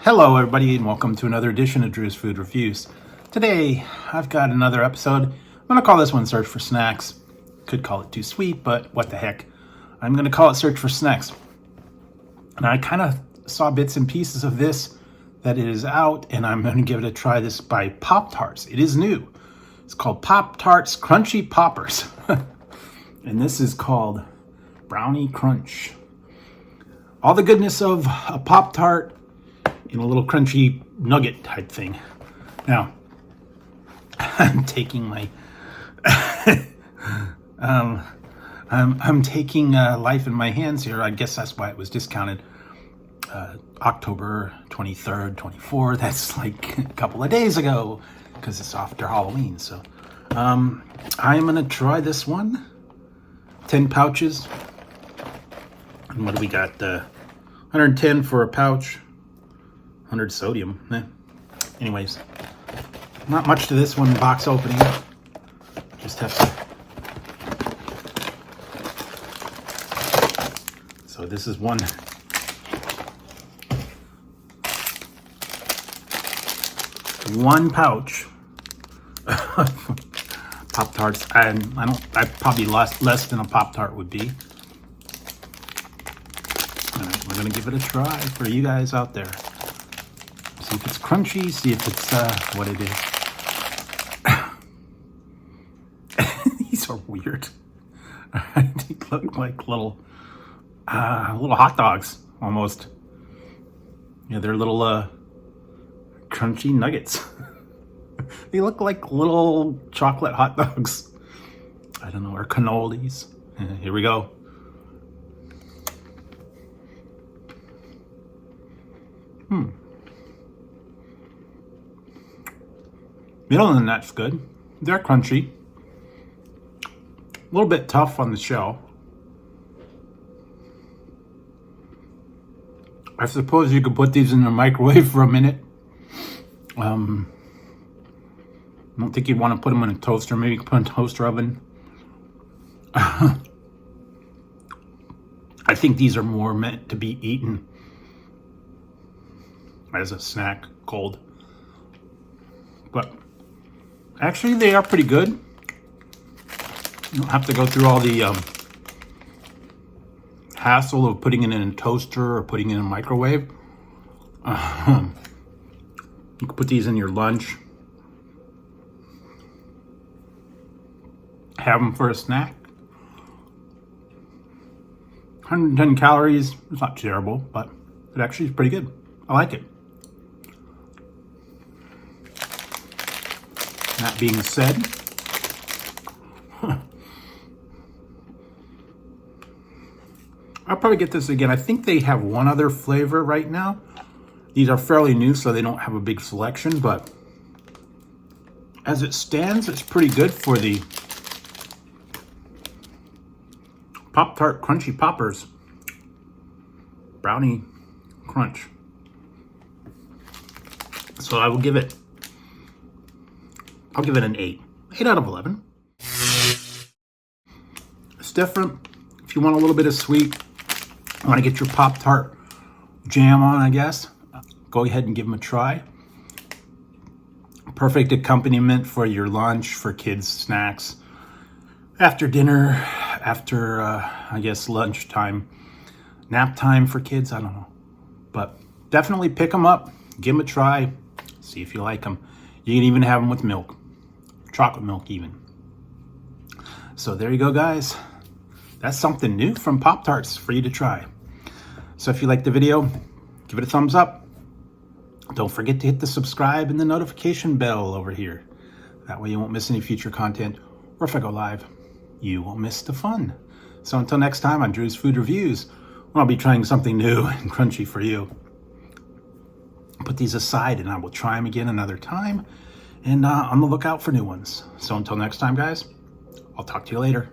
Hello everybody and welcome to another edition of Drew's Food Reviews. Today I've got another episode. I'm going to call this one Search for Snacks. Could call it Too Sweet, but what the heck. I'm going to call it Search for Snacks. And I kind of saw bits and pieces of this that it is out, and I'm going to give it a try. This by Pop-Tarts. It is new. It's called Pop-Tarts Crunchy Poppers. And this is called Brownie Crunch. All the goodness of a Pop-Tart in a little crunchy nugget type thing. Now, I'm taking my I'm taking life in my hands here. I guess that's why it was discounted. October 23rd, 24th. That's like a couple of days ago because it's after Halloween. So I'm gonna try this one. 10 pouches. And what do we got? 110 for a pouch. 100 sodium. Anyways, not much to this one. Box opening. Just have to. So this is one pouch Pop-Tarts, and I probably less than a Pop-Tart would be. And we're gonna give it a try for you guys out there. See if it's crunchy, see if it's what it is. These are weird. They look like little hot dogs almost. Yeah, they're little crunchy nuggets. They look like little chocolate hot dogs. I don't know, or cannolis. Here we go. Middle and that's good. They're crunchy. A little bit tough on the shell. I suppose you could put these in the microwave for a minute. I don't think you'd want to put them in a toaster. Maybe you could put in a toaster oven. I think these are more meant to be eaten as a snack, cold. But actually, they are pretty good. You don't have to go through all the hassle of putting it in a toaster or putting it in a microwave. You can put these in your lunch. Have them for a snack. 110 calories. It's not terrible, but it actually is pretty good. I like it. That being said, I'll probably get this again. I think they have one other flavor right now. These are fairly new, so they don't have a big selection, but as it stands, it's pretty good for the Pop-Tart Crunchy Poppers Brownie Crunch. So I'll give it an 8. 8 out of 11. It's different. If you want a little bit of sweet, want to get your Pop-Tart jam on, I guess, go ahead and give them a try. Perfect accompaniment for your lunch, for kids' snacks, after dinner, after, I guess, lunchtime, nap time for kids, I don't know. But definitely pick them up, give them a try, see if you like them. You can even have them with milk. Chocolate milk even. So there you go, guys. That's something new from Pop-Tarts for you to try. So if you liked the video, give it a thumbs up. Don't forget to hit the subscribe and the notification bell over here. That way you won't miss any future content. Or if I go live, you won't miss the fun. So until next time on Drew's Food Reviews, I'll be trying something new and crunchy for you. Put these aside and I will try them again another time. And on the lookout for new ones. So until next time, guys, I'll talk to you later.